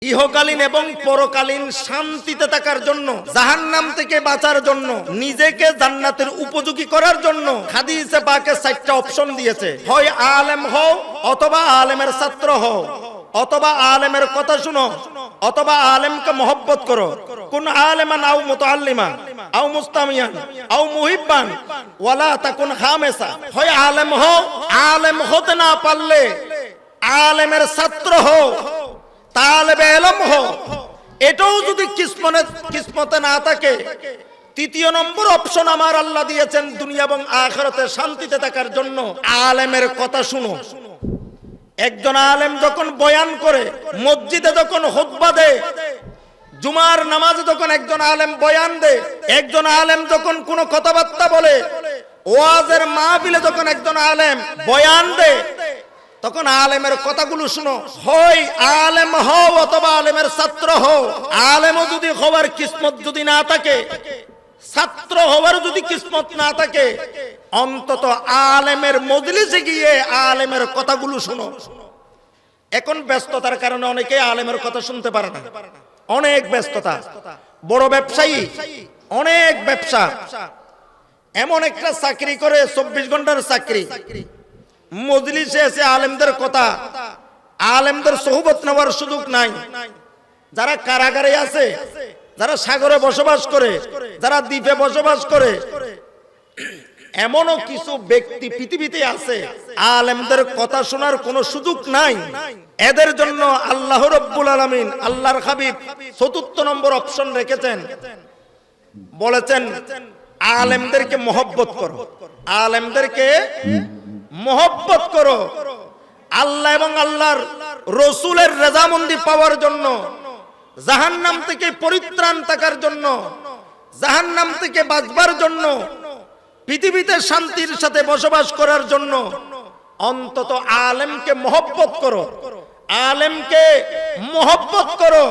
ইহকালীন এবং পরকালীন শান্তিতে থাকার জন্য, জাহান্নাম থেকে বাঁচার জন্য, নিজেকে জান্নাতের উপযোগী করার জন্য হাদিসে পাকে 4টা অপশন দিয়েছে। হয় আলেম হও, অথবা আলেমের ছাত্র হও, অথবা আলেমের কথা শুনো, অথবা আলেমকে মহব্বত করো। কোন আলেমান আও মুতাআল্লিমান আও মুস্তামিয়ান আও মুহিব্বান ওয়ালা তাকুন খামেসা। হয় আলেম হও, আলেম হতে না পারলে আলেমের ছাত্র হও, তালেবে ইলম হও। এটাও যদি কিসমতে না থাকে, 3য় নম্বর অপশন আমার আল্লাহ দিয়েছেন দুনিয়া এবং আখিরাতে শান্তিতে থাকার জন্য, আলেমের কথা শুনো। একজন আলেম যখন বয়ান করে, মসজিদে যখন খুতবা দেয়, জুমার নামাজে যখন একজন আলেম বয়ান দেয়, একজন আলেম যখন কোনো কথাবার্তা বলে, ওয়াজের মাহফিলে যখন একজন আলেম বয়ান দেয়, তখন আলেমের কথাগুলো শুনো। হয় আলেম হও অথবা আলেমের ছাত্র হও। আলেমও যদি হওয়ার কিসমত যদি না থাকে, ছাত্র হওয়ার যদি কিসমত না থাকে, অন্তত আলেমের মজলিসে গিয়ে আলেমের কথাগুলো শুনো। এখন ব্যস্ততার কারণে অনেকে আলেমের কথা শুনতে পারে না, অনেক ব্যস্ততা। বড় ব্যবসায়ী, অনেক ব্যবসা, এমন একটা চাকরি করে 24 ঘন্টার চাকরি, মজলিসে এসে আলেমদের কথা, আলেমদের সোহবত নেওয়ার সুযোগ নাই। যারা কারাগারে আছে, যারা সাগরে বসবাস করে, যারা দ্বীপে বসবাস করে, এমনও কিছু ব্যক্তি পৃথিবীতে আছে আলেমদের কথা শোনার কোনো সুযোগ নাই। এদের জন্য আল্লাহ রাব্বুল আলামিন, আল্লাহর হাবিব 4র্থ নম্বর অপশন রেখেছেন, বলেছেন আলেমদেরকে মহব্বত করো, আলেমদেরকে মহব্বত করো। আল্লাহ এবং আল্লাহর রসুলের রেজামন্দি পাওয়ার জন্য, জাহান্নাম থেকে পরিত্রাণ থাকার জন্য, জাহান্নাম থেকে বাঁচবার জন্য, পৃথিবীতে শান্তির সাথে বসবাস করার জন্য অন্তত আলেমকে মহব্বত করো, আলেমকে মহব্বত করো।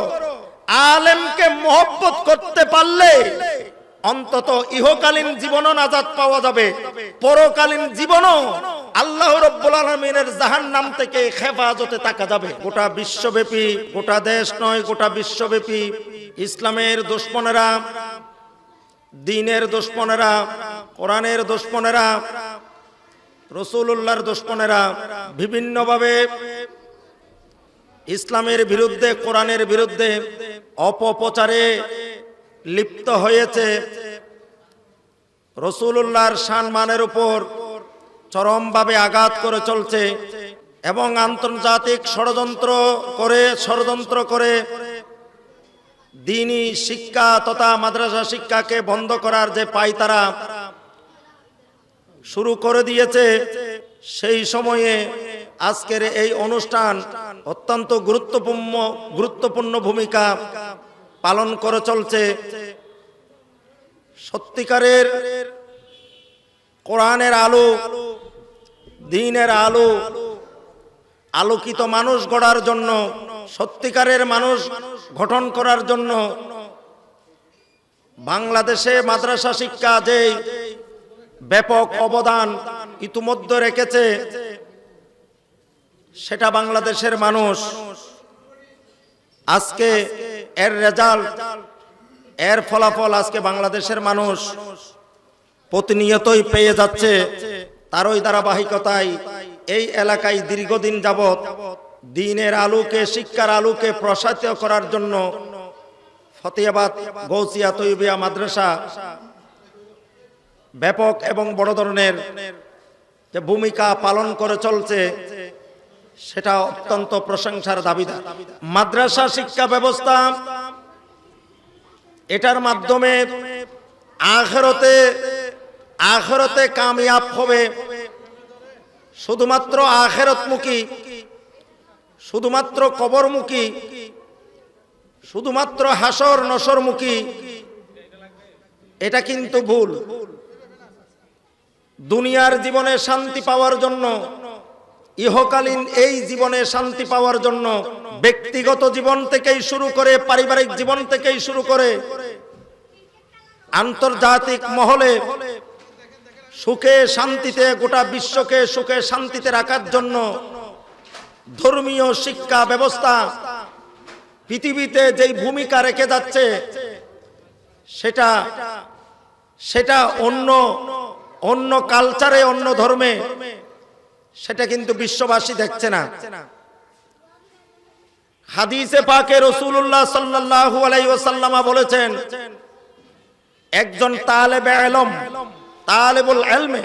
আলেমকে মহব্বত করতে পারলে অন্তত ইহকালীন জীবনও নাজাত পাওয়া যাবে, পরকালীন জীবনও আল্লাহ রাব্বুল আলামিনের জাহান্নাম থেকে হেফাজতে থাকা যাবে। গোটা বিশ্বব্যাপী, গোটা দেশ নয়, গোটা বিশ্বব্যাপী ইসলামের দুশমনেরা, দ্বীনের দুশমনেরা, কোরআনের দুশমনেরা, রাসূলুল্লাহর দুশমনেরা বিভিন্নভাবে ইসলামের বিরুদ্ধে, কোরআনের বিরুদ্ধে অপপ্রচারে লিপ্ত হয়েছে। রাসূলুল্লাহর সম্মানের উপর চরমভাবে আঘাত করে চলছে এবং আন্তর্জাতিক ষড়যন্ত্র করে দ্বীনি শিক্ষা তথা মাদ্রাসা শিক্ষাকে বন্ধ করার যে পায়তারা শুরু করে দিয়েছে, সেই সময়ে আজকের এই অনুষ্ঠান অত্যন্ত গুরুত্বপূর্ণ ভূমিকা পালন করে চলছে। সত্যিকারের কোরআনের আলো, দ্বীনের আলো, আলোকিত মানুষ গড়ার জন্য, সত্যিকারের মানুষ গঠন করার জন্য বাংলাদেশে মাদ্রাসা শিক্ষা যে ব্যাপক অবদান ইতিমধ্যে রেখেছে, সেটা বাংলাদেশের মানুষ আজকে এর রেজাল্ট, এর ফলাফল আজকে বাংলাদেশের মানুষ প্রতিনিয়তই পেয়ে যাচ্ছে। তারই ধারাবাহিকতায় এই এলাকায় দীর্ঘদিন যাবৎ দ্বীনের আলোকে, শিক্ষার আলোকে প্রসারিত করার জন্য ফতেহাবাদ গৌসিয়া তৈয়বিয়া মাদ্রাসা ব্যাপক এবং বড় ধরনের যে ভূমিকা পালন করে চলছে, সেটা অত্যন্ত প্রশংসার দাবিদার। মাদ্রাসা শিক্ষা ব্যবস্থা, এটার মাধ্যমে আখিরাতে কামিয়াব হবে। শুধুমাত্র আখিরাতমুখী, শুধুমাত্র কবরমুখী, শুধুমাত্র হাসর নসরমুখী, এটা কিন্তু ভুল। দুনিয়ার জীবনে শান্তি পাওয়ার জন্য, ইহকালীন এই জীবনে শান্তি পাওয়ার জন্য ব্যক্তিগত জীবন থেকেই শুরু করে, পারিবারিক জীবন থেকেই শুরু করে আন্তর্জাতিক মহলে সুখে শান্তিতে, গোটা বিশ্বকে সুখে শান্তিতে রাখার জন্য ধর্মীয় শিক্ষা ব্যবস্থা পৃথিবীতে যেই ভূমিকা রেখে যাচ্ছে সেটা সেটা অন্য অন্য কালচারে, অন্য ধর্মে সেটা কিন্তু বিশ্ববাসী দেখছে না। হাদিসে পাকে রাসূলুল্লাহ সাল্লাল্লাহু আলাইহি ওয়াসাল্লাম বলেছেন, একজন তালেবে ইলম, তালেবুল ইলমে,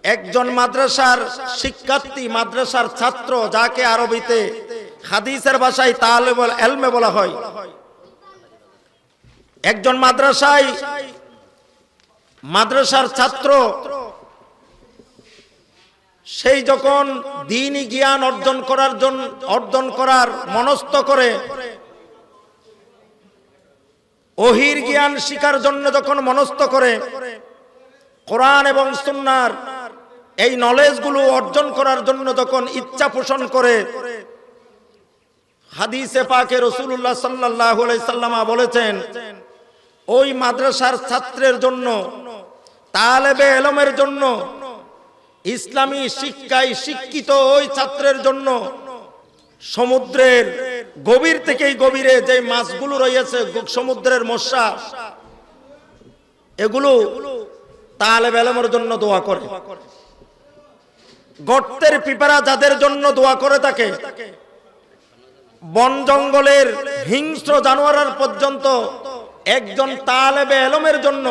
একজন মাদ্রাসার শিক্ষার্থী, মাদ্রাসার ছাত্র, যাকে আরবিতে হাদিসের ভাষায় তালেবুল ইলমে বলা হয়, একজন মাদ্রাসার ছাত্র, সেই যখন দ্বীনি জ্ঞান অর্জন করার মনস্থ করে, ওহির জ্ঞান শিখার জন্য যখন মনস্থ করে, কোরআন এবং সুন্নাহর এই নলেজগুলো অর্জন করার জন্য যখন ইচ্ছা পোষণ করে, হাদিসে পাকে রাসূলুল্লাহ সাল্লাল্লাহু আলাইহি সাল্লাম বলেছেন, ওই মাদ্রাসার ছাত্রের জন্য, তালেবে ইলমের জন্য, ইসলামী শিক্ষায় শিক্ষিত ওই ছাত্রের জন্য সমুদ্রের গভীর থেকেই গভীরে যে মাছগুলো রয়েছে, সমুদ্রের মৎস্য, এগুলো তালেবে ইলমের জন্য দোয়া করে। গর্তের পিঁপড়া যাদের জন্য দোয়া করে থাকে, বন জঙ্গলের হিংস্র জানোয়ার পর্যন্ত একজন তালেবে ইলমের জন্য,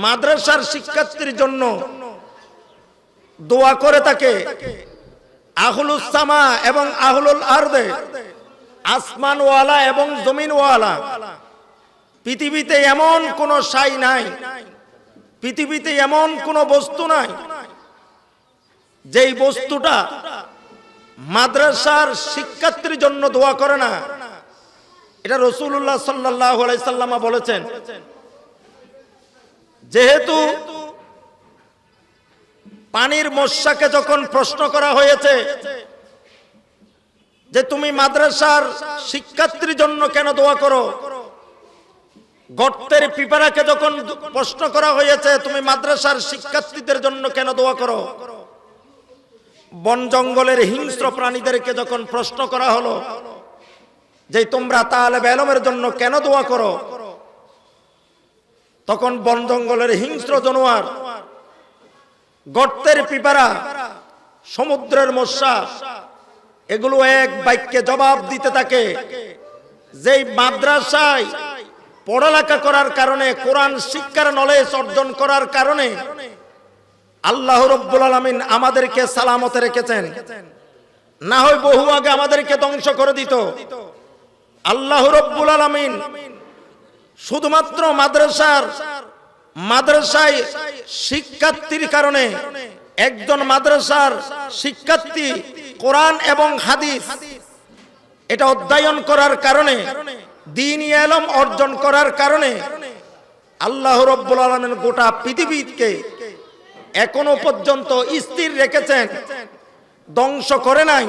মাদ্রাসার শিক্ষার্থীর জন্য দোয়া করে থাকে। আহলুস সামা এবং আহলুল আরদে, আসমানওয়ালা এবং জমিনওয়ালা, পৃথিবীতে এমন কোন শাই নাই, পৃথিবীতে এমন কোন বস্তু নাই যেই বস্তুটা মাদ্রাসার শিক্ষার্থীর জন্য দোয়া করে না। এটা রাসূলুল্লাহ সাল্লাল্লাহু আলাইহি সাল্লাম বলেছেন। যেহেতু পানির মৎস্যকে যখন প্রশ্ন করা হয়েছে যে তুমি মাদ্রাসার শিক্ষার্থীর জন্য কেন দোয়া করো, গর্তের পিঁপড়াকে যখন প্রশ্ন করা হয়েছে তুমি মাদ্রাসার শিক্ষার্থীদের জন্য কেন দোয়া করো, বন জঙ্গলের হিংস্র প্রাণীদেরকে যখন প্রশ্ন করা হলো যে তোমরা তালেবে ইলমের জন্য কেন দোয়া করো, তখন বন জঙ্গলের হিংস্র জানোয়ার, গর্তের পিঁপড়া, সমুদ্রের মৎস্য, এগুলো এক বাক্যে জবাব দিতে থাকে, যেই মাদ্রাসায় পড়ালেখা করার কারণে, কোরআন শিক্ষার নলেজ অর্জন করার কারণে আল্লাহ রাব্বুল আলামিন আমাদেরকে সালামতে রেখেছেন, না হয় বহু আগে আমাদেরকে ধ্বংস করে দিত। আল্লাহ রাব্বুল আলামিন শুধুমাত্র মাদ্রাসায় শিক্ষার্থীর কারণে, একজন মাদ্রাসার শিক্ষার্থী কোরআন এবং হাদিস এটা অধ্যয়ন করার কারণে, দ্বীনি ইলম অর্জন করার কারণে আল্লাহ রাব্বুল আলামিন গোটা পৃথিবীকে এখনো পর্যন্ত স্থির রেখেছেন, ধ্বংস করে নাই।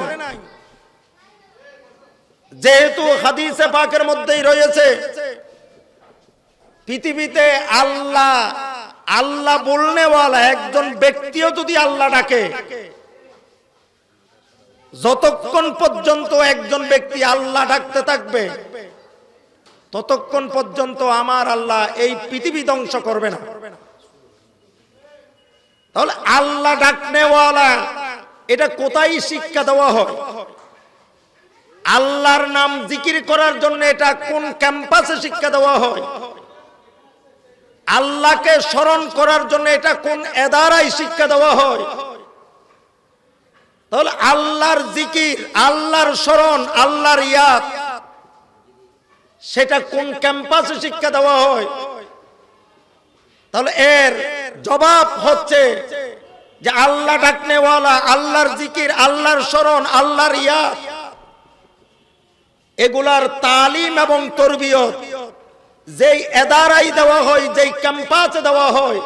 যেহেতু হাদিসে পাকের মধ্যেই রয়েছে, পৃথিবীতে আল্লাহ বলনেওয়ালা একজন ব্যক্তিও যদি আল্লাহ ডাকে, যতক্ষণ পর্যন্ত একজন ব্যক্তি আল্লাহ ডাকতে থাকবে, ততক্ষণ পর্যন্ত আমার আল্লাহ এই পৃথিবী ধ্বংস করবে না। তাহলে আল্লাহ ডাকনেওয়ালা এটা কোথায় শিক্ষা দেওয়া হয়? আল্লাহর নাম জিকির করার জন্য এটা কোন ক্যাম্পাসে শিক্ষা দেওয়া হয়? আল্লাহকে স্মরণ করার জন্য এটা কোন এদারায় শিক্ষা দেওয়া হয়? তাহলে আল্লাহর জিকির, আল্লাহর স্মরণ, আল্লাহর ইয়াদ সেটা কোন ক্যাম্পাসে শিক্ষা দেওয়া হয়? তাহলে এর জবাব হচ্ছে যে আল্লাহ ডাকনেওয়ালা, আল্লাহর জিকির, আল্লাহর স্মরণ, আল্লাহর ইয়াদ, এগুলার তালিম এবং তরবিয়ত যেই এদারায় দেওয়া হয়, যেই ক্যাম্পাসে দেওয়া হয়,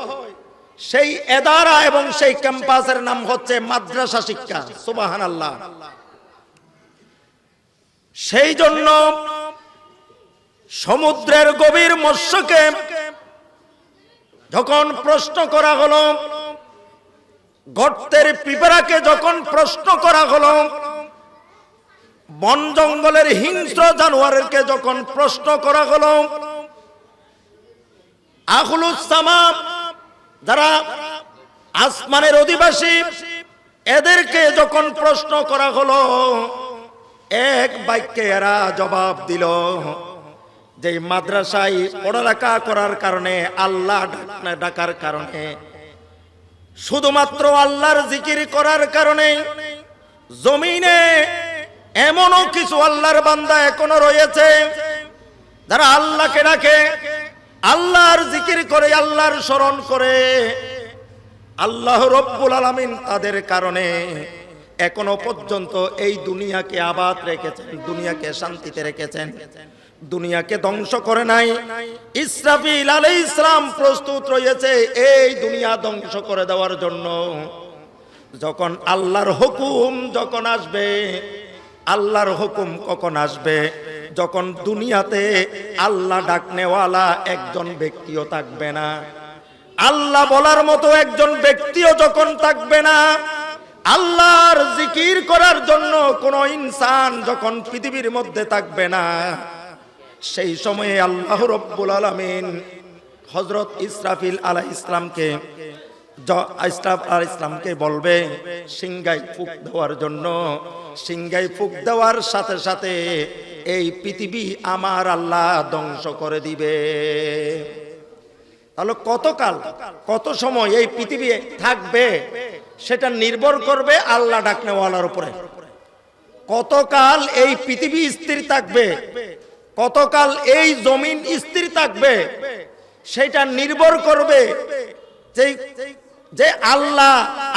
সেই এদারা এবং সেই ক্যাম্পাসের নাম হচ্ছে মাদ্রাসা শিক্ষা। সুবহানাল্লাহ। সেই জন্য সমুদ্রের গভীর মৎস্যকে যখন প্রশ্ন করা হলো, গর্তের পিঁপড়াকে যখন প্রশ্ন করা হলো, বন জঙ্গলের হিংস্র জানোয়ারকে যখন প্রশ্ন করা হলো, আখলুস সামা যারা আসমানের অধিবাসী, এদেরকে যখন প্রশ্ন করা হলো, এক বাক্যে এরা জবাব দিল যে মাদ্রাসায় পড়ালেখা করার কারণে, আল্লাহ ডাকার কারণে, শুধুমাত্র আল্লাহর জিকির করার কারণে জমিনে এমনও কিছু আল্লাহর বান্দা এখনো রয়েছে যারা আল্লাহকে ডাকে, আল্লাহর জিকির করে, আল্লাহর স্মরণ করে। আল্লাহ রব্বুল আলামিন তাদের কারণে এখনো পর্যন্ত এই দুনিয়াকে আবাদ রেখেছেন, দুনিয়াকে শান্তিতে রেখেছেন, দুনিয়াকে ধ্বংস করে নাই। ইসরাফিল আলাইহিস সালাম প্রস্তুত রয়েছে এই দুনিয়া ধ্বংস করে দেওয়ার জন্য। যখন আল্লাহর হুকুম যখন আসবে, আল্লাহর হুকুম কখন আসবে? যখন দুনিয়াতে আল্লাহ ডাকনেওয়ালা একজন ব্যক্তিও থাকবে না, আল্লাহ বলার মতো একজন ব্যক্তিও যখন থাকবে না, আল্লাহর জিকির করার জন্য কোন ইনসান যখন পৃথিবীর মধ্যে থাকবে না, সেই সময়ে আল্লাহ রব্বুল আলামিন হযরত ইসরাফিল আলাইহিস সালামকে বলবে সিংহায় ফুঁক দেওয়ার জন্য। সিংহায় ফুঁক দেওয়ার সাথে সাথে এই পৃথিবী আমার আল্লাহ ধ্বংস করে দিবে। তাহলে কতকাল, কত সময় এই পৃথিবী থাকবে সেটা নির্ভর করবে আল্লাহ ডাকনেওয়ালার উপরে। কতকাল এই পৃথিবী স্থির থাকবে, কতকাল এই জমিন স্থির থাকবে, সেটা নির্ভর করবে যে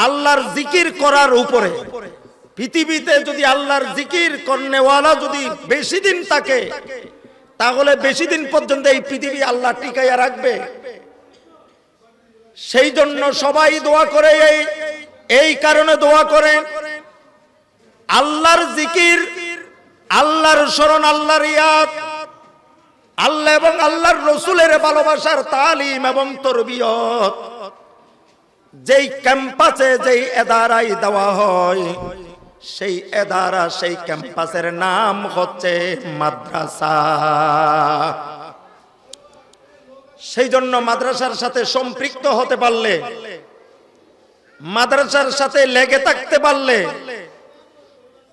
আল্লাহর জিকির করার উপরে। পৃথিবীতে যদি আল্লাহর জিকির করনেওয়ালা যদি বেশি দিন থাকে, তাহলে বেশি দিন পর্যন্ত এই পৃথিবী আল্লাহ টিকাইয়া রাখবে। সেই জন্য সবাই দোয়া করে, এই কারণে দোয়া করে আল্লাহর জিকির, আল্লাহর স্মরণ, আল্লাহর ইয়াদ, আল্লাহ এবং আল্লাহর রসুলের ভালোবাসার তালিম এবং তরবিয়ত যেই ক্যাম্পাসে, যেই এদারায় দেওয়া হয়, সেই এদারা, সেই ক্যাম্পাসের নাম হচ্ছে মাদ্রাসা। সেই জন্য মাদ্রাসার সাথে সম্পৃক্ত হতে পারলে, মাদ্রাসার সাথে লেগে থাকতে পারলে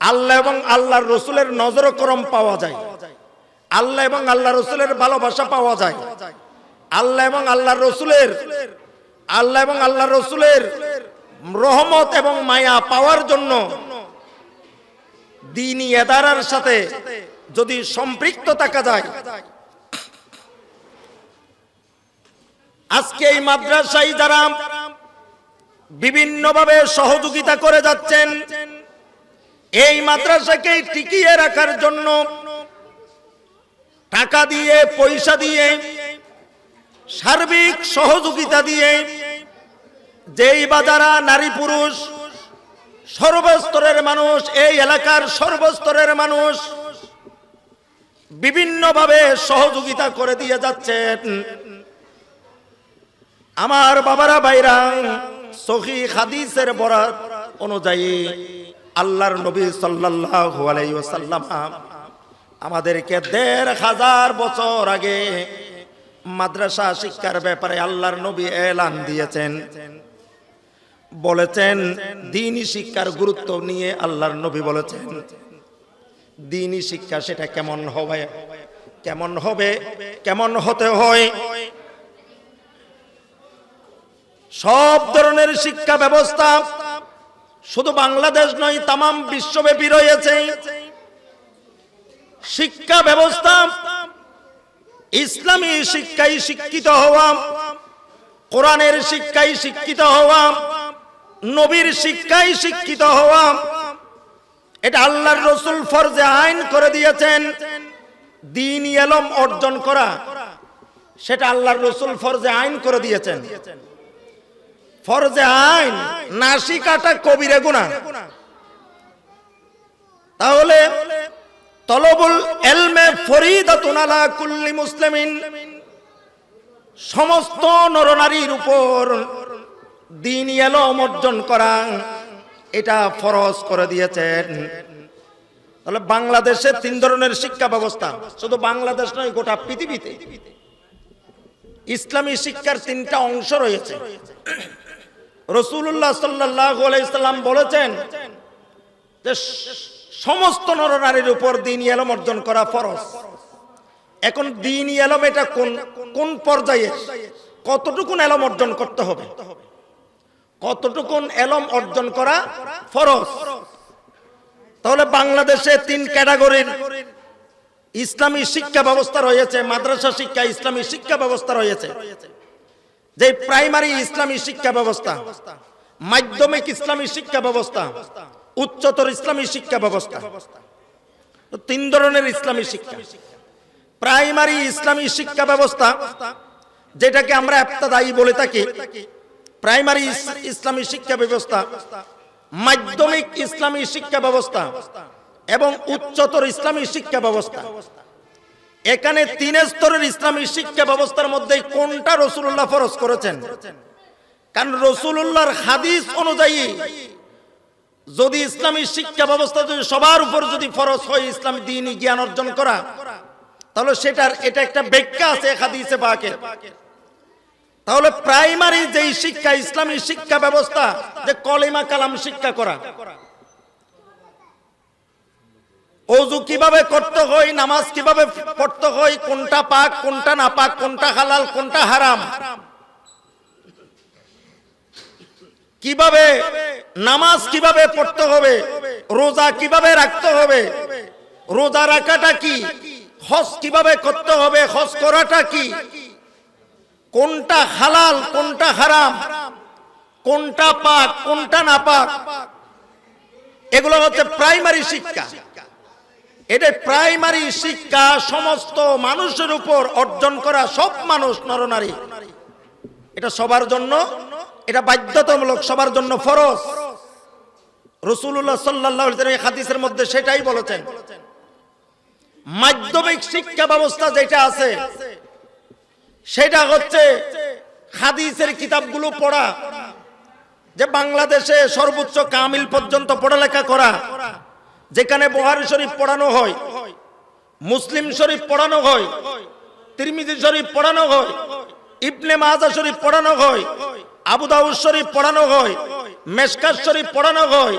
আল্লাহ এবং আল্লাহর রসুলের নজর করম পাওয়া যায়, আল্লাহ এবং আল্লাহ রসুলের ভালোবাসা পাওয়া যায়, আল্লাহ এবং আল্লাহ রসুলের রহমত এবং মায়া পাওয়ার জন্য দ্বীনি এদারার সাথে যদি সম্পৃক্ত থাকা যায়। আজকে এই মাদ্রাসায় যারা বিভিন্নভাবে সহযোগিতা করে যাচ্ছেন, এই মাদ্রাসাকে টিকিয়ে রাখার জন্য টাকা দিয়ে, পয়সা দিয়ে, সার্বিক সহযোগিতা দিয়ে, যেই বাজারা নারী পুরুষ সর্বস্তরের মানুষ, এই এলাকার সর্বস্তরের মানুষ বিভিন্নভাবে সহযোগিতা করে দিয়ে যাচ্ছেন। আমার বাবারা, ভাইরা, সহি হাদিসের বরাত অনুযায়ী আল্লাহর নবী সাল্লাল্লাহু আলাইহি ওয়াসাল্লাম আমাদেরকে ১৫০০ বছর আগে মাদ্রাসা শিক্ষার ব্যাপারে আল্লাহর নবী এলান দিয়েছেন। বলেছেন দ্বীনি শিক্ষার গুরুত্ব নিয়ে আল্লাহর নবী বলেছেন দ্বীনি শিক্ষা সেটা কেমন হবে, কেমন হবে, কেমন হতে হয়। সব ধরনের শিক্ষা ব্যবস্থা শুধু বাংলাদেশ নয়, তামাম বিশ্বব্যাপী রয়েছে। শিক্ষা ব্যবস্থা ইসলামী শিক্ষায় শিক্ষিত হওয়া, কোরআনের শিক্ষায় শিক্ষিত হওয়া, নবীর শিক্ষায় শিক্ষিত হওয়া, এটা আল্লাহর রসুল ফরজে আইন করে দিয়েছেন। দ্বীনি ইলম অর্জন করা সেটা আল্লাহর রসুল ফরজে আইন করে দিয়েছেন। ফরজে আইন, না শিখাটা কবিরে গুনাহ। তাহলে তলবুল ইলমে ফরিদাতুন আলা কুল্লি মুসলিমিন, সমস্ত নরনারীর উপর দ্বীনি ইলম অর্জন করা এটা ফরজ করে দিয়েছেন। তাহলে বাংলাদেশে তিন ধরনের শিক্ষা ব্যবস্থা, শুধু বাংলাদেশ নয় গোটা পৃথিবীতে ইসলামী শিক্ষার তিনটা অংশ রয়েছে। রাসূলুল্লাহ সাল্লাল্লাহু আলাইহি সাল্লাম বলেছেন যে সমস্ত নরনারীর উপর দ্বীনি ইলম অর্জন করা ফরজ। এখন দ্বীনি ইলম এটা কোন পর্যায়ে, কতটুকুন ইলম অর্জন করতে হবে, কতটুকুন ইলম অর্জন করা ফরজ? তাহলে বাংলাদেশে তিন ক্যাটাগরির ইসলামী শিক্ষা ব্যবস্থা রয়েছে, মাদ্রাসা শিক্ষা, ইসলামী শিক্ষা ব্যবস্থা রয়েছে। যে প্রাইমারি ইসলামী শিক্ষা ব্যবস্থা, মাধ্যমিক ইসলামী শিক্ষা ব্যবস্থা, উচ্চতর ইসলামী শিক্ষা ব্যবস্থা। তিন ধরনের ইসলামী শিক্ষা। প্রাইমারি ইসলামী শিক্ষা ব্যবস্থা, যেটাকে আমরা ইবতেদায়ী বলে থাকি, প্রাইমারি ইসলামী শিক্ষা ব্যবস্থা, মাধ্যমিক ইসলামী শিক্ষা ব্যবস্থা এবং উচ্চতর ইসলামী শিক্ষা ব্যবস্থা। এখানে তিন স্তরের ইসলামী শিক্ষা ব্যবস্থার মধ্যে কোনটা রাসূলুল্লাহ ফরজ করেছেন? কারণ রাসূলুল্লাহর হাদিস অনুযায়ী যদি ইসলামী শিক্ষা ব্যবস্থা যদি সবার উপর যদি ফরজ হয় ইসলামী দ্বীনি জ্ঞান অর্জন করা, তাহলে এটা একটা ব্যাখ্যা আছে হাদিসে পাকে। তাহলে প্রাইমারি যেই শিক্ষা, ইসলামী শিক্ষা ব্যবস্থা, যে কলিমা কালাম শিক্ষা করা, ওযু কিভাবে করতে হয়, নামাজ কিভাবে পড়তে হয়, কোনটা পাক কোনটা না পাক, কোনটা হালাল কোনটা হারাম, কিভাবে নামাজ কিভাবে পড়তে হবে, রোজা কিভাবে রাখতে হবে, রোজা রাখাটা কি, হজ কিভাবে করতে হবে, হজ করাটা কি, কোনটা হালাল কোনটা হারাম, কোনটা পাক কোনটা না পাক, এগুলো হচ্ছে প্রাইমারি শিক্ষা। এটা প্রাইমারি শিক্ষা সমস্ত মানুষের উপর অর্জন করা, সব মানুষ নরনারী, এটা সবার জন্য, এটা বাধ্যতামূলক, সবার জন্য ফরজ। রাসূলুল্লাহ সাল্লাল্লাহু আলাইহি ওয়াসাল্লাম হাদিসের মধ্যে সেটাই বলেছেন। মাধ্যমিক শিক্ষা ব্যবস্থা যেটা আছে সেটা হচ্ছে হাদিসের কিতাবগুলো পড়া, যে বাংলাদেশে সর্বোচ্চ কামিল পর্যন্ত পড়ালেখা করা, যেখানে বুখারী শরীফ পড়ানো হয়, মুসলিম শরীফ পড়ানো হয়, তিরমিজি শরীফ পড়ানো হয়, ইবনে মাজাহ শরীফ পড়ানো হয়, আবু দাউদ শরীফ পড়ানো হয়, মেশকাত শরীফ পড়ানো হয়,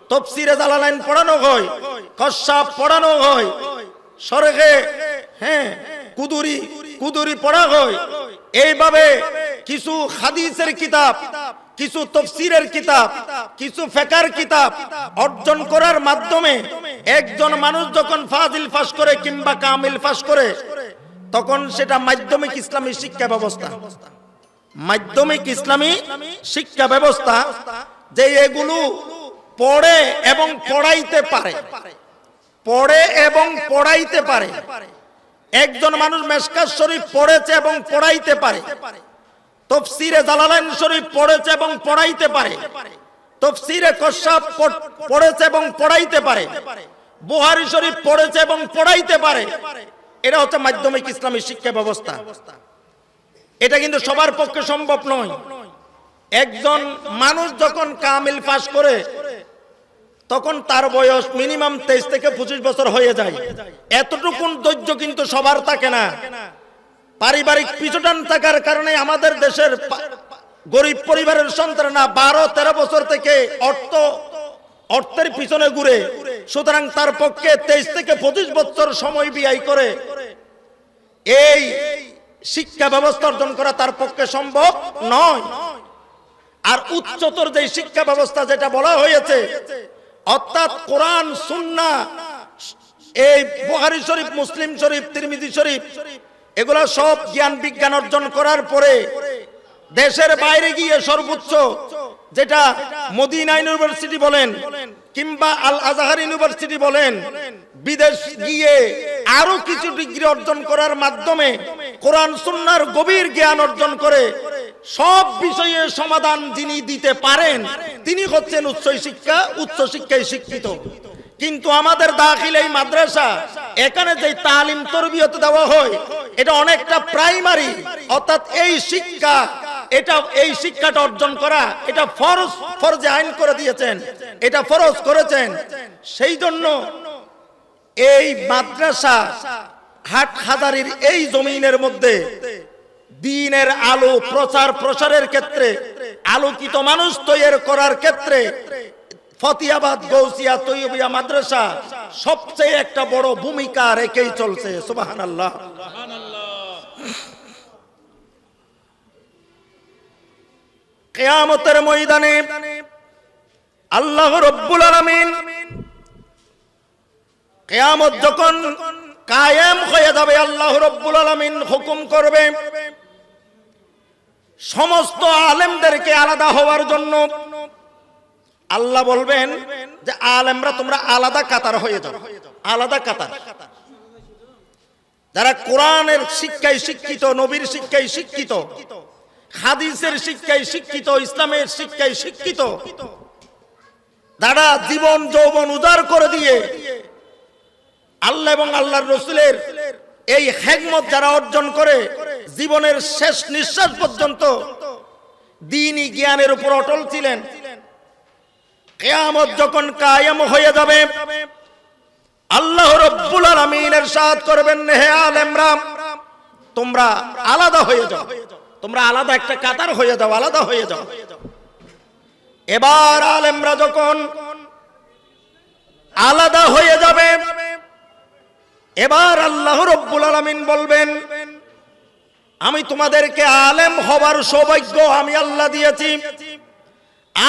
তাফসীরে জালালাইন পড়ানো হয়, কশাফ পড়ানো হয়, শরহে কুদুরি পড়া হয়। এইভাবে কিছু হাদিসের কিতাব, কিছু তাফসীরের কিতাব, কিছু ফিকহের কিতাব অর্জন করার মাধ্যমে একজন মানুষ যখন ফাজিল পাস করে কিংবা কামিল পাস করে, তখন সেটা মাধ্যমিক ইসলামী শিক্ষা ব্যবস্থা। মাধ্যমিক ইসলামী শিক্ষা ব্যবস্থা যে এগুলো পড়ে এবং পড়াইতে পারে, পড়ে এবং পড়াইতে পারে। একজন মানুষ মেশকাত শরীফ পড়েছে এবং পড়াইতে পারে, তাফসীরে জালালাইন শরীফ পড়েছে এবং পড়াইতে পারে, তাফসীরে কশাফ পড়েছে এবং পড়াইতে পারে, বুখারী শরীফ পড়েছে এবং পড়াইতে পারে। এটা হচ্ছে মাধ্যমিক ইসলামী শিক্ষা ব্যবস্থা। এটা কিন্তু সবার পক্ষে সম্ভব নয়। একজন মানুষ যখন কামিল পাস করে তখন তার বয়স মিনিমাম 23 থেকে 25 বছর হয়ে যায়। এতটুকুন ধৈর্য কিন্তু সবার থাকে না। পারিবারিক পিছুটান থাকার কারণে আমাদের দেশের গরিব পরিবারের সন্তানরা 12-13 বছর থেকে অর্থের পিছনে ঘুরে, সুতরাং তার পক্ষে 23 থেকে 25 বছর সময় ব্যয় করে এই শিক্ষা ব্যবস্থা অর্জন করা তার পক্ষে সম্ভব নয়। আর উচ্চতর যে শিক্ষা ব্যবস্থা যেটা বলা হয়েছে, অর্থাৎ কোরআন সুন্নাহ, এই বুখারী শরীফ, মুসলিম শরীফ, তিরমিজি শরীফ, এগুলা সব জ্ঞান বিজ্ঞান অর্জন করার পরে দেশের বাইরে গিয়ে সর্বোচ্চ যেটা মদিনা ইউনিভার্সিটি বলেন কিংবা আল আজহার ইউনিভার্সিটি বলেন, বিদেশ গিয়ে আরো কিছু ডিগ্রি অর্জন করার মাধ্যমে কোরআন সুন্নাহর গভীর জ্ঞান অর্জন করে সব বিষয়ে সমাধান যিনি দিতে পারেন তিনি হচ্ছেন উচ্চ শিক্ষায় শিক্ষিত। কিন্তু আমাদের দাখিল এই মাদ্রাসা, এখানে যে তালিম তরবিয়ত দেওয়া হয় এটা অনেকটা প্রাইমারি, অর্থাৎ এই শিক্ষাটা অর্জন করা এটা ফরজে আইন করে দিয়েছেন, এটা ফরজ করেছেন। সেই জন্য এই মাদ্রাসা হাটহাজারীর এই জমিনের মধ্যে দ্বীনের আলো প্রচার প্রসারের ক্ষেত্রে, আলোকিত মানুষ তৈরি করার ক্ষেত্রে ফতিয়াবাদ গৌসিয়া তৈয়বিয়া মাদ্রাসা সবচেয়ে একটা বড় ভূমিকা রেখেই চলছে। সুবহানাল্লাহ। কিয়ামতের ময়দানে আল্লাহ রাব্বুল আলামিন কিয়ামত যখন কায়েম হয়ে যাবে, আল্লাহ রাব্বুল আলামিন হুকুম করবে সমস্ত আলেমদেরকে আলাদা হওয়ার জন্য। আল্লাহ বলবেন যে আলেমরা তোমরা আলাদা কাতার হয়ে যাও, আলাদা কাতার। যারা কোরআনের শিক্ষায় শিক্ষিত, নবীর শিক্ষায় শিক্ষিত, হাদিসের শিক্ষায় শিক্ষিত, ইসলামের শিক্ষায় শিক্ষিত, যারা জীবন যৌবন উজাড় করে দিয়ে আল্লাহ এবং আল্লাহর রাসূলের এই হিকমত যারা অর্জন করে জীবনের শেষ নিঃশ্বাস পর্যন্ত দ্বীনি জ্ঞানের উপর অটল ছিলেন, কিয়ামত যখন কায়েম হয়ে যাবে আল্লাহ রাব্বুল আলামিন ইরশাদ করবেন, হে আলেমরা তোমরা আলাদা হয়ে যাও, তোমরা আলাদা একটা কাতার হয়ে যাও, আলাদা হয়ে যাও। এবার আলেমরা যখন আলাদা হয়ে যাবে এবার আল্লাহ রাব্বুল আলামিন বলবেন, আমি তোমাদেরকে আলেম হবার সৌভাগ্য আমি আল্লাহ দিয়েছি,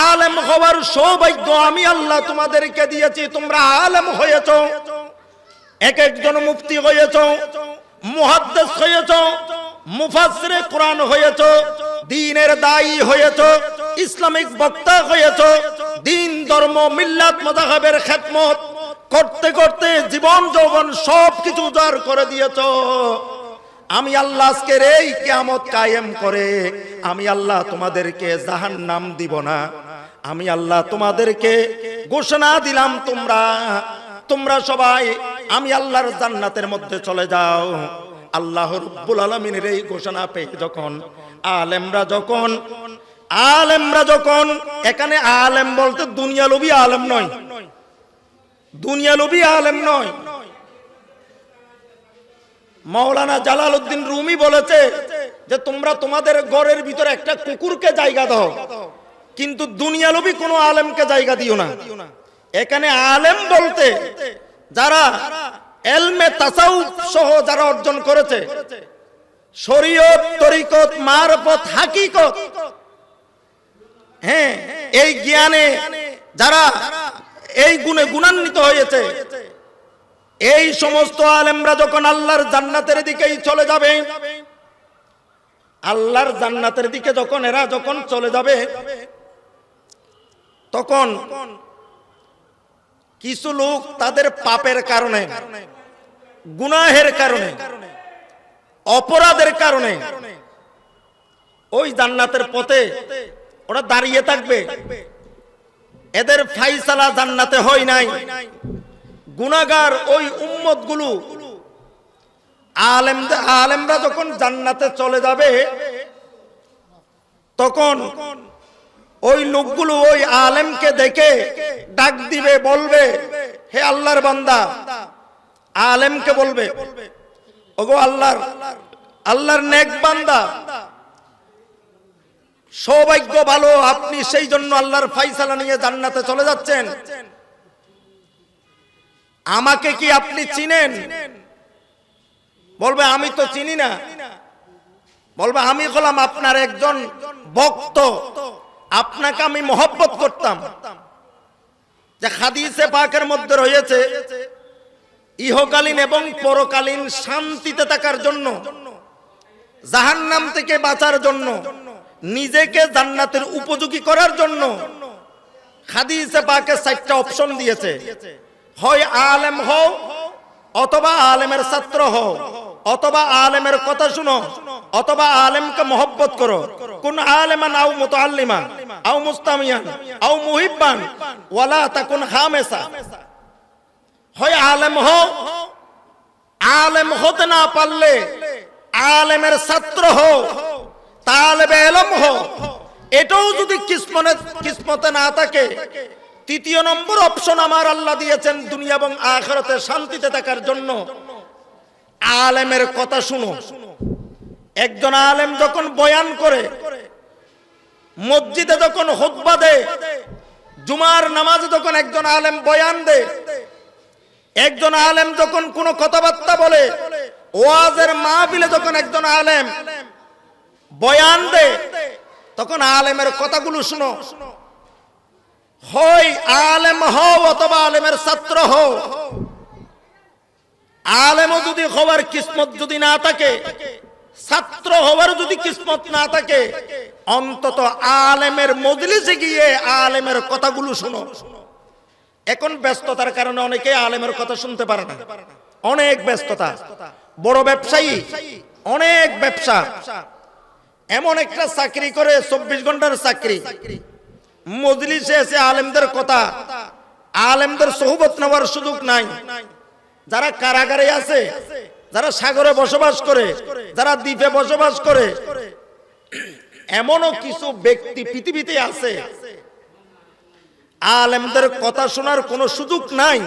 আলেম হবার সৌভাগ্য আমি আল্লাহ তোমাদেরকে দিয়েছি। তোমরা আলেম হয়েছ, এক একজন মুফতি হয়েছ, মুহাদ্দিস হয়েছ, মুফাসসিরে কোরআন হয়েছ, দ্বীনের দায়ী হয়েছ, ইসলামিক বক্তা হয়েছ, দ্বীন ধর্ম মিল্লাত মাযহাবের খেদমত করতে করতে জীবন যৌবন সবকিছু উজাড় করে দিয়েছ। আমি আল্লাহ আজকের এই কিয়ামত কায়েম করে আমি আল্লাহ তোমাদেরকে জাহান্নাম দিব না, আমি আল্লাহ তোমাদেরকে ঘোষণা দিলাম তোমরা সবাই আমি আল্লাহর জান্নাতের মধ্যে চলে যাও। আল্লাহ রাব্বুল আলামিনের এই ঘোষণা পেয়ে যখন আলেমরা যখন এখানে আলেম বলতে দুনিয়ালোভী আলেম নয়, দুনিয়ালোভী আলেম নয়। মাওলানা জালালউদ্দিন রুমি বলেছে যে তোমরা তোমাদের ঘরের ভিতরে একটা কুকুরকে জায়গা দাও, কিন্তু দুনিয়ালোভী কোনো আলেমকে জায়গা দিও না। এখানে আলেম বলতে যারা ইলমে তাসাউফ সহ যারা অর্জন করেছে, শরীয়ত, তরিকত, মারফত, হাকিকত, হ্যাঁ এই জ্ঞানে যারা এই গুণে গুণান্বিত হয়েছে, এই সমস্ত আলেমরা যখন আল্লাহর জান্নাতের দিকেই চলে যাবে, আল্লাহর জান্নাতের দিকে যখন এরা যখন চলে যাবে তখন কিছু লোক তাদের পাপের কারণে, গুনাহের কারণে, অপরাধের কারণে ওই জান্নাতের পথে ওরা দাঁড়িয়ে থাকবে। এদের ফাইসালা জান্নাতে হয় নাই। গুনাহগার ওই উম্মতগুলো আলেমরা যখন জান্নাতে চলে যাবে তখন ওই লোকগুলো ওই আলেমকে দেখে ডাক দিবে, বলবে, হে আল্লাহর বান্দা, আলেমকে বলবে, ওগো আল্লাহর নেক বান্দা, সৌভাগ্য ভালো, আপনি সেই জন্য আল্লাহর ফাইসালা নিয়ে জান্নাতে চলে যাচ্ছেন। আমাকে কি আপনি চিনেন? বলবে আমি তো চিনি না। বলবে আমি হলাম আপনার একজন ভক্ত, আপনাকে আমি মহব্বত করতাম। যে হাদিসে পাকের মধ্যে রয়েছে ইহকালীন এবং পরকালীন শান্তিতে থাকার জন্য, জাহান্নাম থেকে বাঁচার জন্য, নিজেকে জান্নাতের উপযোগী করার জন্য হাদিসে পাকে 4টা অপশন দিয়েছে। হয় আলেম হও, অথবা আলেমের ছাত্র হও, অথবা আলেমের কথা শুনো, অথবা আলেমকে মহব্বত করো। কোন আলেমান আও মুতাআল্লিমান আও মুস্তামিয়ান আও মুহিব্বান ওয়ালা তাকুন হামেসা। হয় আলেম হও, আলেম হতে না পারলে আলেমের ছাত্র হও, তালেবে ইলম হও। এটাও যদি কিসমতে না থাকে তৃতীয় নম্বর অপশন আমার আল্লাহ দিয়েছেন দুনিয়া এবং আখিরাতে শান্তিতে থাকার জন্য, আলেমের কথা শুনো। একজন আলেম যখন বয়ান করে, মসজিদে যখন খুতবা দেয়, জুমার নামাজে যখন একজন আলেম বয়ান দেয়, একজন আলেম যখন কোনো কথাবার্তা বলে, ওয়াজের মাহফিলে যখন একজন আলেম বয়ান দেয়, তখন আলেমের কথাগুলো শুনো। হয় আলেম হও অথবা আলেমের ছাত্র হও, আলেমও যদি হওয়ার কিসমত যদি না থাকে, ছাত্র হওয়ার যদি কিসমত না থাকে, অন্তত আলেমের মজলিসে গিয়ে আলেমের কথাগুলো শুনো। এখন ব্যস্ততার কারণে অনেকে আলেমের কথা শুনতে পারে না, অনেক ব্যস্ততা। বড় ব্যবসায়ী, অনেক ব্যবসা, এমন একটা চাকরি করে 24 ঘন্টার চাকরি, মজলিসে এসে আলেমদের কথা, আলেমদের সোহবত নেওয়ার সুযোগ নাই। যারা কারাগারে আছে, যারা সাগরে বসবাস করে, যারা দ্বীপে বসবাস করে, এমনও কিছু ব্যক্তি পৃথিবীতে আছে আলেমদের কথা শোনার কোনো সুযোগ নাই।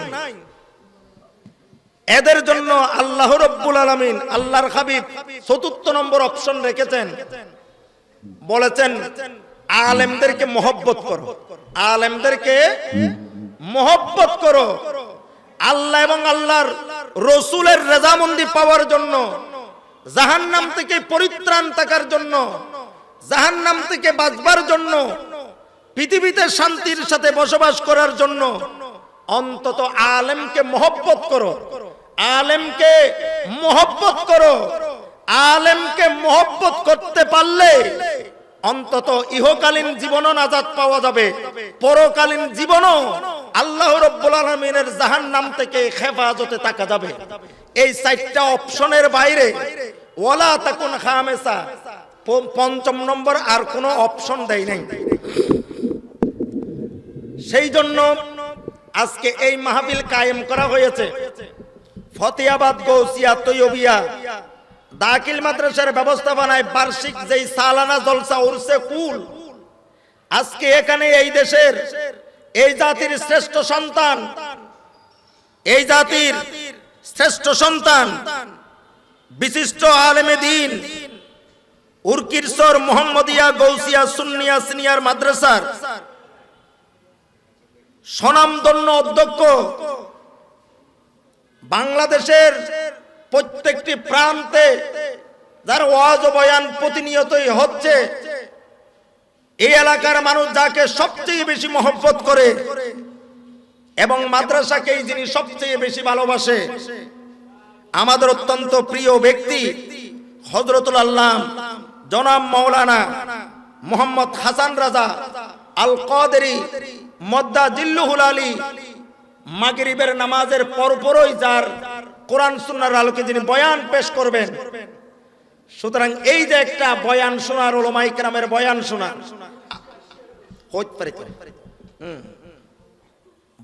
এদের জন্য আল্লাহ রাব্বুল আলামিন, আল্লাহর হাবিব ৪র্থ নম্বর অপশন রেখেছেন, বলেছেন আলেমদেরকে মহব্বত করো, আলেমদেরকে মহব্বত করো। আল্লাহ এবং আল্লাহর রসুলের রেজামন্দি পাওয়ার জন্য, জাহান্নাম থেকে পরিত্রাণ থাকার জন্য, জাহান্নাম থেকে বাঁচবার জন্য, পৃথিবীতে শান্তির সাথে বসবাস করার জন্য অন্তত আলেমকে মহব্বত করো, আলেমকে মহব্বত করো। আলেমকে মহব্বত করতে পারলে অন্তত ইহকালীন জীবনও নাজাত পাওয়া যাবে, পরকালীন জীবনও আল্লাহ রাব্বুল আলামিনের জাহান্নাম থেকে হেফাজতে থাকা যাবে। এই 4টা অপশনের বাইরে ওয়ালা তাকুন খামেসা, 5ম নম্বর আর কোনো অপশন দেয় নাই। সেই জন্য আজকে এই মাহফিল কায়েম করা হয়েছে। ফতেহাবাদ গৌসিয়া তৈয়বিয়া দাখিল মাদ্রাসার ব্যবস্থাপনায় বার্ষিক যেই সালানা জলসা উরসে কুল, আজকে এখানে এই দেশের, এই জাতির শ্রেষ্ঠ সন্তান, এই জাতির শ্রেষ্ঠ সন্তান, বিশিষ্ট আলেমে দ্বীন উরকিরসর মোহাম্মদিয়া গৌসিয়া সুন্নিয়া সিনিয়র মাদ্রাসার স্বনামধন্য অধ্যক্ষ, বাংলাদেশের প্রত্যেকটি প্রান্তে যার ওয়াজ ও বয়ান প্রতিনিয়তই হচ্ছে, এই এলাকার মানুষ যাকে সবচেয়ে বেশি মহব্বত করে এবং মাদ্রাসাকেই যিনি সবচেয়ে বেশি ভালোবাসে, আমাদের অত্যন্ত প্রিয় ব্যক্তি হযরতুল আল্লাহ জনাব মাওলানা মোহাম্মদ হাসান রাজা আল কাদেরী মদ্দা জিল্লুহুল আলী, মাগরিবের নামাজের পরপরই যার কোরআন সুন্নাহর আলোকে যিনি বয়ান পেশ করবেন। সুতরাং এই যে একটা বয়ান শোনার, উলামায়ে কেরামের বয়ান শোনা,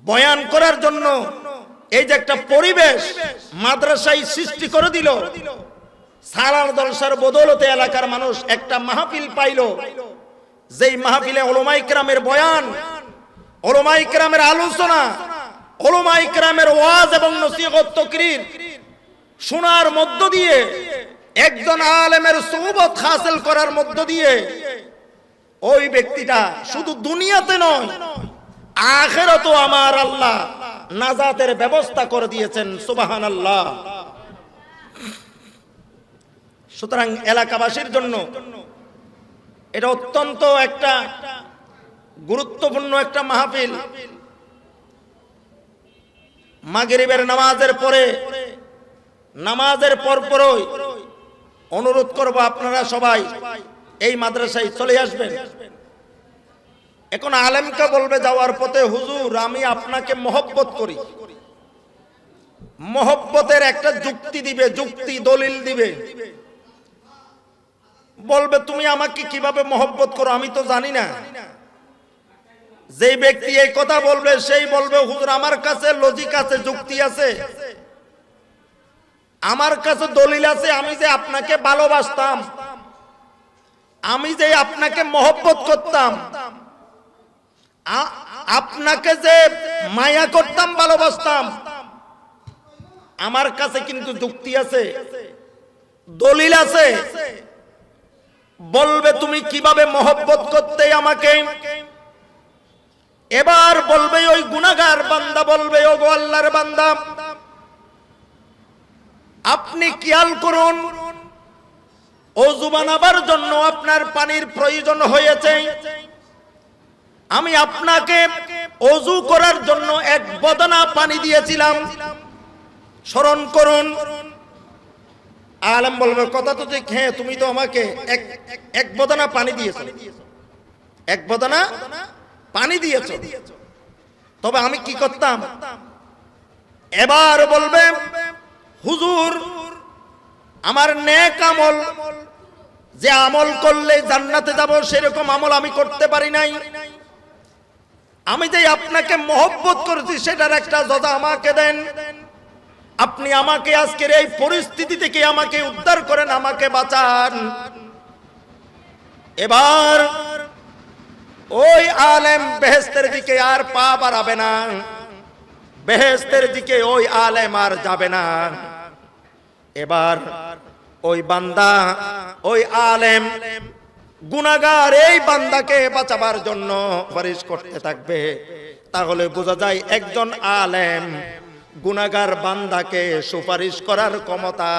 বয়ান করার জন্য এই যে একটা পরিবেশ মাদ্রাসায় সৃষ্টি করে দিল, সালার জলসার বদৌলতে এলাকার মানুষ একটা মাহফিল পাইল, যেই মাহফিলে উলামায়ে কেরামের বয়ান, উলামায়ে কেরামের আলোচনা, উলামায়ে কেরামের ওয়াজ এবং নসিহত তাকরীর শোনার মধ্য দিয়ে, একজন আলেমের সুহবত হাসিল করার মধ্য দিয়ে ওই ব্যক্তিটা শুধু দুনিয়াতে নয়, আখিরাতেও আমার আল্লাহ নাজাতের ব্যবস্থা করে দিয়েছেন। সুবহানাল্লাহ। সুতরাং এলাকাবাসীর জন্য এটা অত্যন্ত একটা গুরুত্বপূর্ণ একটা মাহফিল। মাগরিবের নামাজের পরে, নামাজের পরপরই অনুরোধ করব আপনারা সবাই এই মাদ্রাসায় চলে আসবেন। এখন আলেমকে বলবে যাওয়ার পথে, হুজুর আমি আপনাকে মহব্বত করি, মহব্বতের একটা যুক্তি দিবে, যুক্তি দলিল দিবে, বলবে তুমি আমাকে কিভাবে মহব্বত করো আমি তো জানি না। যেই ব্যক্তি এই কথা বলবে সেই বলবে হুজুর আমার কাছে লজিক আছে, যুক্তি আছে, আমার কাছে দলিল আছে, আমি যে আপনাকে ভালোবাসতাম, আমি যে আপনাকে মহব্বত করতাম, আপনাকে যে মায়া করতাম, ভালোবাসতাম, আমার কাছে কিন্তু যুক্তি আছে, দলিল আছে। বলবে তুমি কিভাবে মহব্বত করতে আমাকে। এবার বলবে ওই গুনাহগার বান্দা বলবে, ও গো আল্লাহর বান্দা, আপনি খেয়াল করুন, ওযু বানাবার জন্য আপনার পানির প্রয়োজন হয়েছে, আমি আপনাকে ওযু করার জন্য এক বদনা পানি দিয়েছিলাম, স্মরণ করুন। আলেম বলবে কথা তো ঠিক, হ্যাঁ তুমি তো আমাকে এক বদনা পানি দিয়েছো, এক বদনা পানি দিয়েছো, তবে আমি কি করতাম? এবার বলবে হুজুর, আমার নেক আমল, যে আমল করলে জান্নাতে যাব সেরকম আমল আমি করতে পারি নাই, আমি যে আপনাকে মহব্বত করেছি সেটার একটা সজা আমাকে দেন, আপনি আমাকে আজকের এই পরিস্থিতি থেকে আমাকে উদ্ধার করেন, আমাকে বাঁচান। এবার ওই আলেম বেহেশতের দিকে আর পা বাড়াবে না, বেহেশতের দিকে ওই আলেম আর যাবে না। এবার ওই বান্দা, ওই আলেম গুনাহগার এই বান্দাকে বাঁচাবার জন্য সুপারিশ করতে থাকবে। তাহলে বোঝা যায় একজন আলেম গুনাহগার বান্দাকে সুপারিশ করার ক্ষমতা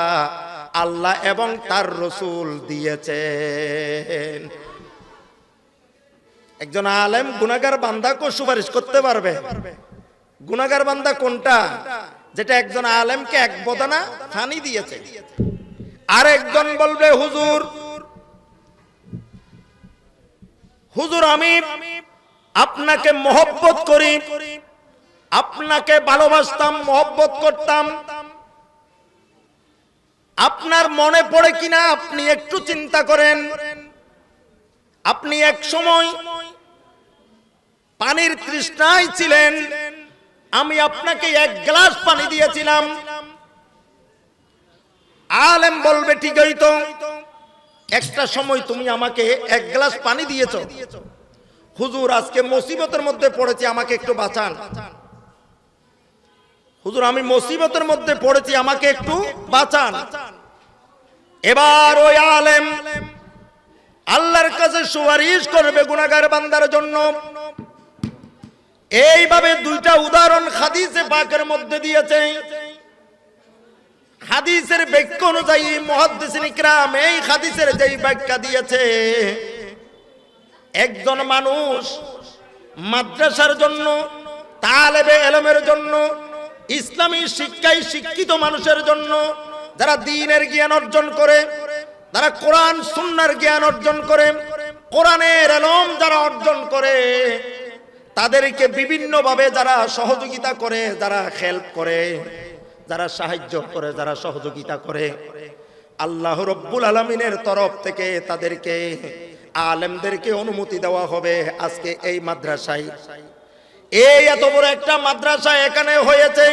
আল্লাহ এবং তার রাসূল দিয়েছেন। একজন আলেম গুনাহগার বান্দাকে সুপারিশ করতে পারবে। গুনাহগার বান্দা কোনটা? যেটা একজন আলেমকে এক বদনা পানি দিয়েছে। আর একজন বলবে হুজুর, হুজুর আমি আপনাকে মহব্বত করি, আপনাকে ভালোবাসতাম, মহব্বত করতাম, আপনার মনে পড়ে কিনা আপনি একটু চিন্তা করেন। আপনি এক সময় পানির তৃষ্ণায় ছিলেন, আমি আপনাকে এক গ্লাস পানি দিয়েছিলাম। আলেম বলবে ঠিকই তো, একটা সময় তুমি আমাকে এক গ্লাস পানি দিয়েছো। হুজুর আজকে মুসিবতের মধ্যে পড়েছি, আমাকে একটু বাঁচান। হুজুর আমি মুসিবতের মধ্যে পড়েছি, আমাকে একটু বাঁচান। এবার ওই আলেম আল্লাহর কাছে সুপারিশ করবে গুনাহগার বান্দার জন্য। এইভাবে দুইটা উদাহরণ হাদিসে পাকের মধ্যে দিয়েছে। হাদিসের ব্যাখ্যা অনুযায়ী মুহাদ্দিসিন ইকরাম এই হাদিসের যেই ব্যাখ্যা দিয়েছে, একজন মানুষ মাদ্রাসার জন্য, তালেবে ইলমের জন্য, ইসলামী শিক্ষায় শিক্ষিত মানুষের জন্য, যারা দ্বীনের জ্ঞান অর্জন করে, যারা কোরআন সুন্নাহর জ্ঞান অর্জন করে, কোরআনের ইলম যারা অর্জন করে, তাদেরকে বিভিন্নভাবে যারা সহযোগিতা করে, যারা হেল্প করে, যারা সাহায্য করে, যারা সহযোগিতা করে, আল্লাহ রাব্বুল আলামিনের তরফ থেকে তাদেরকে, আলেমদেরকে অনুমতি দেওয়া হবে আজকে এই মাদ্রাসায়। এই এত বড় একটা মাদ্রাসা এখানে হয়েছে,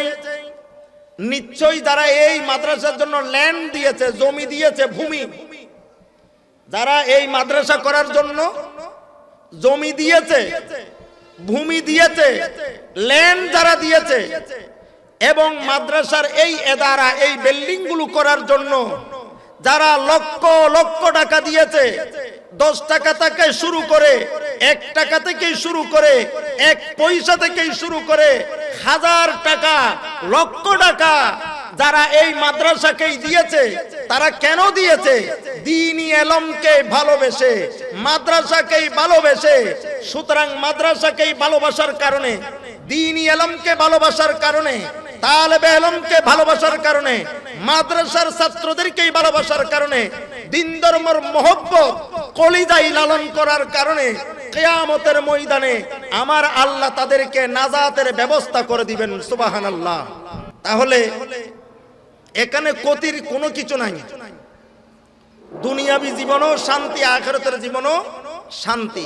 নিশ্চয়ই যারা এই মাদ্রাসার জন্য ল্যান্ড দিয়েছে, জমি দিয়েছে, ভূমি, যারা এই মাদ্রাসা করার জন্য জমি দিয়েছে, ভূমি দিয়েছে, ল্যান্ড যারা দিয়েছে, এবং মাদ্রাসার এই এদারা, এই বিল্ডিং গুলো করার জন্য যারা লক্ষ লক্ষ টাকা দিয়েছে, 10 টাকা থেকে শুরু করে, 1 টাকা থেকে শুরু করে, 1 পয়সা থেকে শুরু করে, 1000 টাকা, লক্ষ টাকা যারা এই মাদ্রাসাকেই দিয়েছে, তারা কেন দিয়েছে? দ্বীনি ইলমকে ভালোবেসে, মাদ্রাসাকেই ভালোবেসে। সুতরাং মাদ্রাসাকেই ভালোবাসার কারণে, দ্বীনি ইলমকে ভালোবাসার কারণে, তালেবে ইলমকে ভালোবাসার কারণে, মাদ্রাসার ছাত্রদেরকেই ভালোবাসার কারণে, দ্বীন ধর্মের মহব্বত কলিজায় লালন করার কারণে কিয়ামতের ময়দানে আমার আল্লাহ তাদেরকে নাজাতের ব্যবস্থা করে দিবেন। সুবহানাল্লাহ। তাহলে এখানে ক্ষতির কোনো কিছু নাই। দুনিয়াবি জীবনও শান্তি, আখিরাতের জীবনও শান্তি।